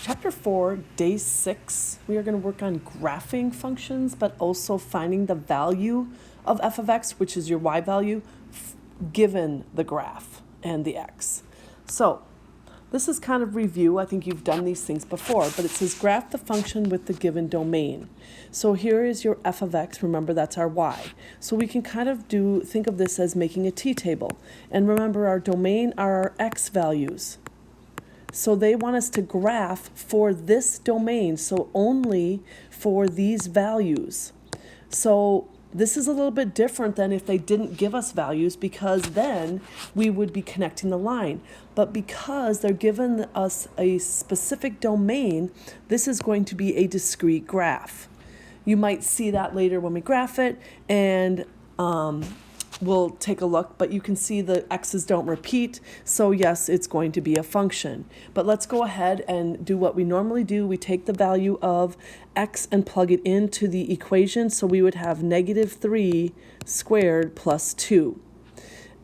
Chapter 4, Day 6, we are going to work on graphing functions, but also finding the value of f of x, which is your y value, given the graph and the x. So this is kind of review. I think you've done these things before, but it says graph the function with the given domain. So here is your f of x. Remember, that's our y. So we can kind of think of this as making a t-table. And remember, our domain are our x values. So they want us to graph for this domain, so only for these values. So this is a little bit different than if they didn't give us values, because then we would be connecting the line. But because they're giving us a specific domain, this is going to be a discrete graph. You might see that later when we graph it, and we'll take a look, but you can see the x's don't repeat, so yes, it's going to be a function. But let's go ahead and do what we normally do. We take the value of x and plug it into the equation, so we would have -3 squared plus 2.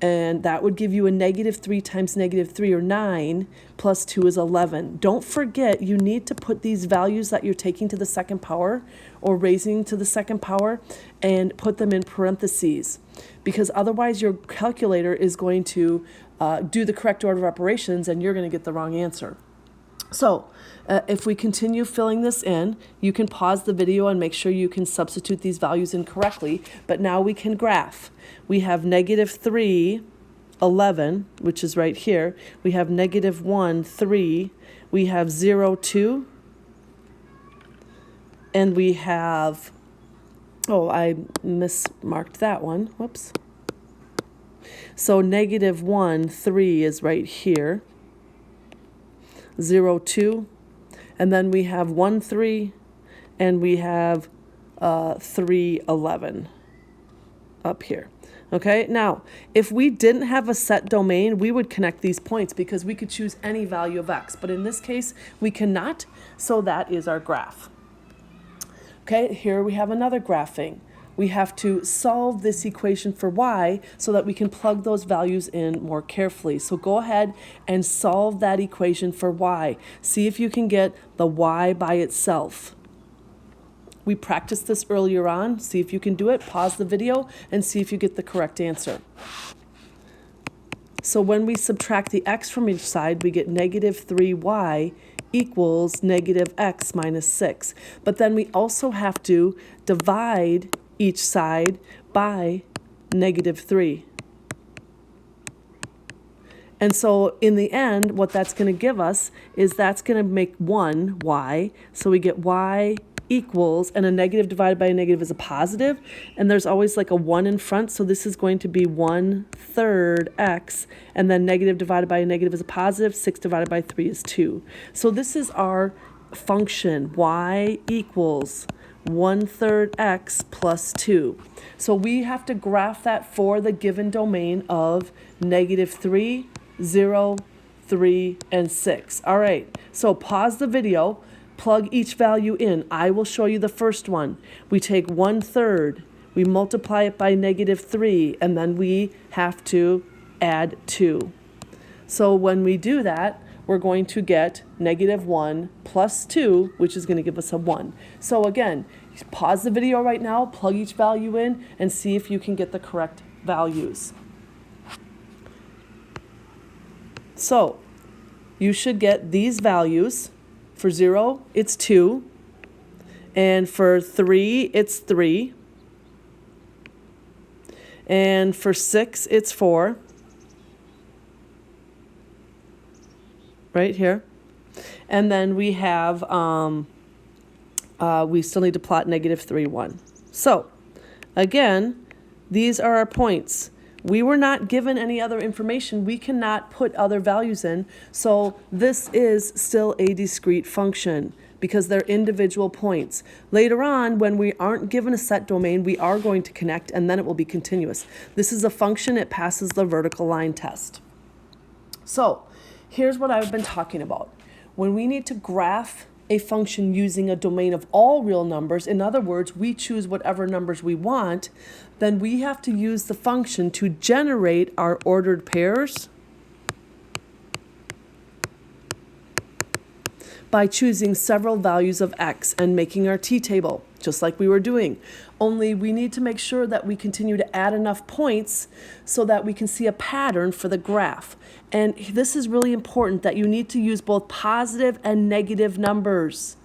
And that would give you a -3 times -3, or 9, plus 2 is 11. Don't forget, you need to put these values that you're taking to the second power or raising to the second power and put them in parentheses, because otherwise your calculator is going to do the correct order of operations and you're going to get the wrong answer. So if we continue filling this in, you can pause the video and make sure you can substitute these values in correctly. But now we can graph. We have -3, 11, which is right here. We have -1, 3. We have 0, 2. And we have, oh, I mismarked that one. Whoops. So -1, 3 is right here. 0, 2, and then we have 1, 3, and we have 3, 11 up here. Okay, now if we didn't have a set domain, we would connect these points because we could choose any value of x, but in this case we cannot, so that is our graph. Okay, here we have another graphing. We have to solve this equation for y so that we can plug those values in more carefully. So go ahead and solve that equation for y. See if you can get the y by itself. We practiced this earlier on. See if you can do it. Pause the video and see if you get the correct answer. So when we subtract the x from each side, we get -3y equals -x minus 6. But then we also have to divide each side by -3. And so in the end, what that's going to give us is that's going to make 1 y. So we get y equals, and a negative divided by a negative is a positive, and there's always like a 1 in front, so this is going to be 1/3 x, and then negative divided by a negative is a positive, 6 divided by 3 is 2. So this is our function, y equals 1/3 x plus 2. So we have to graph that for the given domain of -3, 0, 3, and 6. All right, so pause the video, plug each value in. I will show you the first one. We take 1/3, we multiply it by -3, and then we have to add 2. So when we do that, we're going to get -1 plus 2, which is going to give us a 1. So again, pause the video right now, plug each value in, and see if you can get the correct values. So you should get these values. For 0, it's 2, and for 3, it's 3, and for 6, it's 4. Right here. And then we have, we still need to plot -3, 1. So, again, these are our points. We were not given any other information. We cannot put other values in. So this is still a discrete function because they're individual points. Later on, when we aren't given a set domain, we are going to connect, and then it will be continuous. This is a function. It passes the vertical line test. So here's what I've been talking about. When we need to graph a function using a domain of all real numbers, in other words, we choose whatever numbers we want, then we have to use the function to generate our ordered pairs by choosing several values of x and making our t-table, just like we were doing. Only we need to make sure that we continue to add enough points so that we can see a pattern for the graph. And this is really important, that you need to use both positive and negative numbers.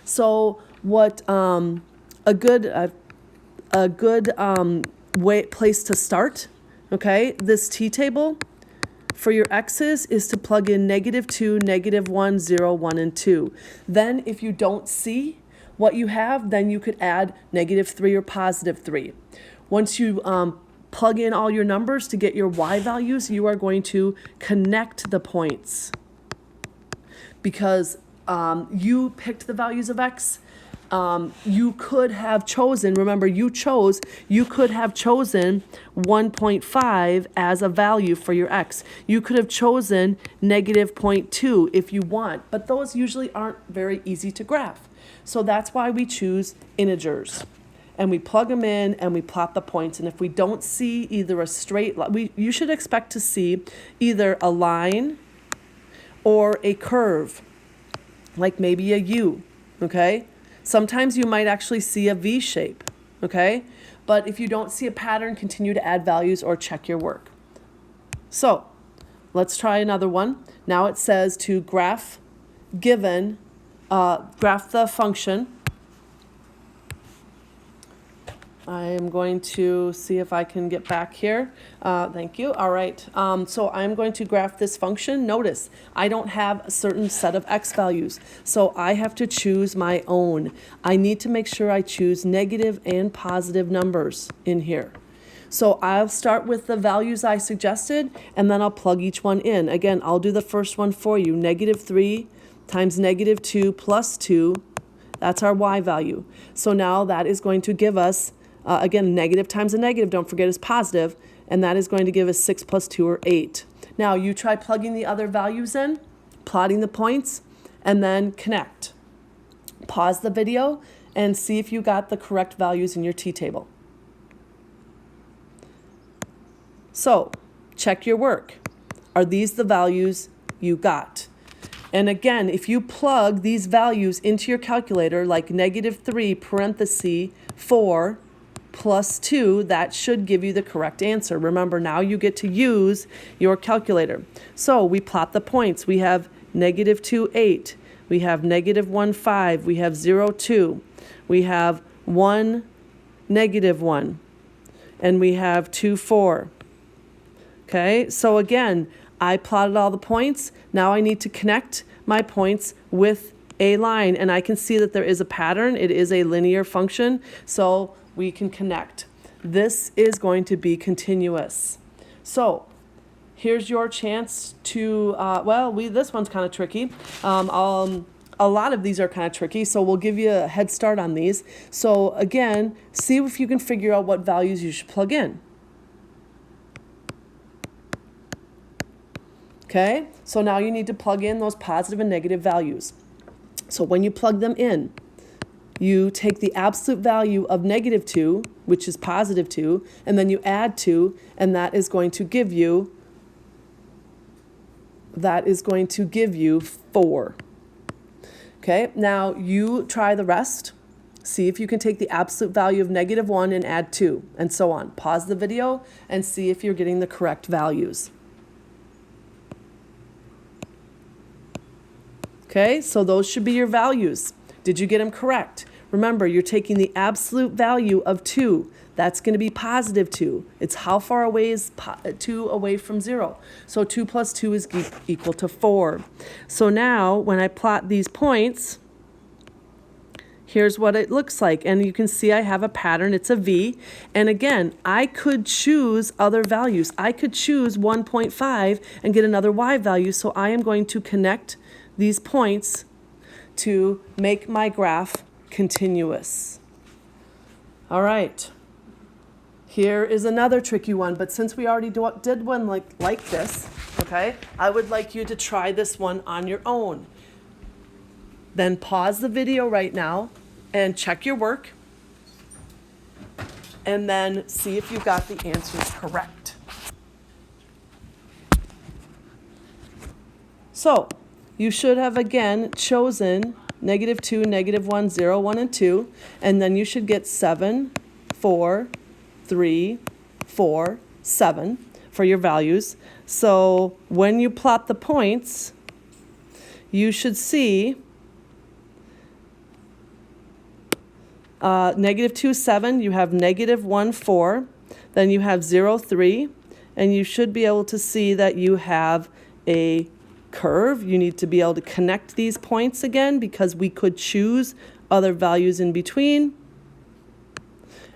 So what a good place to start, okay, this t-table for your x's is to plug in -2, -1, 0, 1, and 2. Then if you don't see what you have, then you could add -3 or +3. Once you plug in all your numbers to get your y values, you are going to connect the points. Because you picked the values of x, you could have chosen, remember you could have chosen 1.5 as a value for your x. You could have chosen -0.2 if you want, but those usually aren't very easy to graph. So that's why we choose integers. And we plug them in and we plot the points. And if we don't see either a straight line, you should expect to see either a line or a curve, like maybe a U, okay? Sometimes you might actually see a V shape, okay? But if you don't see a pattern, continue to add values or check your work. So let's try another one. Now it says to graph the function. I am going to see if I can get back here. Thank you. All right. So I'm going to graph this function. Notice I don't have a certain set of x values, so I have to choose my own. I need to make sure I choose negative and positive numbers in here. So I'll start with the values I suggested, and then I'll plug each one in. Again, I'll do the first one for you. -3 times -2 plus 2, that's our y value. So now that is going to give us again, negative times a negative, don't forget, is positive, and that is going to give us 6 plus 2, or 8. Now, you try plugging the other values in, plotting the points, and then connect. Pause the video and see if you got the correct values in your t-table. So, check your work. Are these the values you got? And again, if you plug these values into your calculator, like -3 parenthesis 4, plus 2, that should give you the correct answer. Remember, now you get to use your calculator. So we plot the points. We have -2, 8. We have -1, 5. We have 0, 2. We have 1, -1. And we have 2, 4. Okay, so again, I plotted all the points. Now I need to connect my points with a line, and I can see that there is a pattern. It is a linear function, so we can connect. This is going to be continuous. So here's your chance to, this one's kind of tricky. A lot of these are kind of tricky, so we'll give you a head start on these. So again, see if you can figure out what values you should plug in. Okay, so now you need to plug in those positive and negative values. So when you plug them in, you take the absolute value of -2, which is +2, and then you add 2, and that is going to give you 4. Okay, now you try the rest. See if you can take the absolute value of -1 and add 2, and so on. Pause the video and see if you're getting the correct values. Okay, so those should be your values. Did you get them correct? Remember, you're taking the absolute value of 2. That's going to be +2. It's how far away is 2 away from 0. So 2 plus 2 is equal to 4. So now, when I plot these points, here's what it looks like. And you can see I have a pattern. It's a V. And again, I could choose other values. I could choose 1.5 and get another y value. So I am going to connect these points to make my graph continuous. All right. Here is another tricky one, but since we already did one like this, okay, I would like you to try this one on your own. Then pause the video right now and check your work, and then see if you got the answers correct. So you should have again chosen -2, -1, 0, 1, and 2, and then you should get 7, 4, 3, 4, 7 for your values. So when you plot the points, you should see -2, 7, you have -1, 4, then you have 0, 3, and you should be able to see that you have a curve. You need to be able to connect these points again because we could choose other values in between.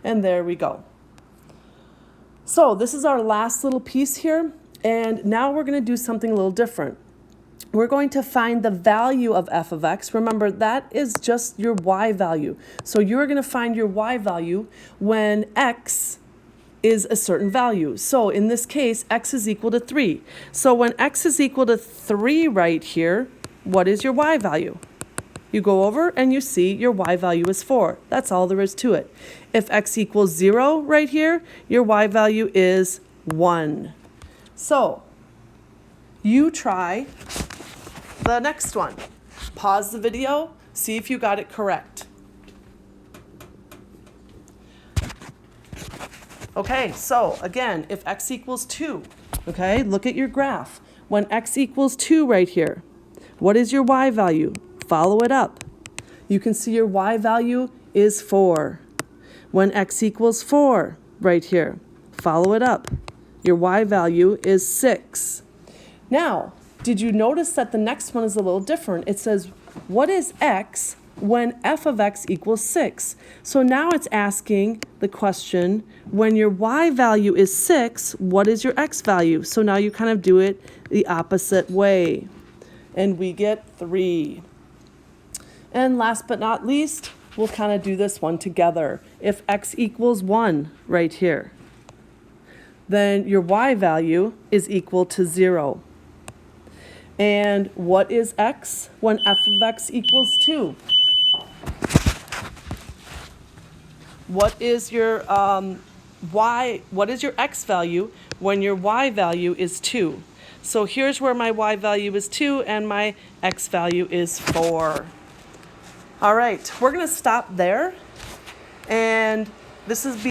And there we go. So this is our last little piece here, and now we're going to do something a little different. We're going to find the value of f of x. Remember, that is just your y value. So you're going to find your y value when x is a certain value. So in this case, x is equal to 3. So when x is equal to 3 right here, what is your y value? You go over and you see your y value is 4. That's all there is to it. If x equals 0 right here, your y value is 1. So you try the next one. Pause the video, see if you got it correct. Okay, so again, if x equals 2, okay, look at your graph. When x equals 2 right here, what is your y value? Follow it up. You can see your y value is 4. When x equals 4 right here, follow it up. Your y value is 6. Now, did you notice that the next one is a little different? It says, what is x when f of x equals 6? So now it's asking the question, when your y value is 6, what is your x value? So now you kind of do it the opposite way. And we get 3. And last but not least, we'll kind of do this one together. If x equals 1 right here, then your y value is equal to 0. And what is x when f of x equals 2? What is your what is your x value when your y value is 2? So here's where my y value is 2 and my x value is 4. All right, we're going to stop there. And this is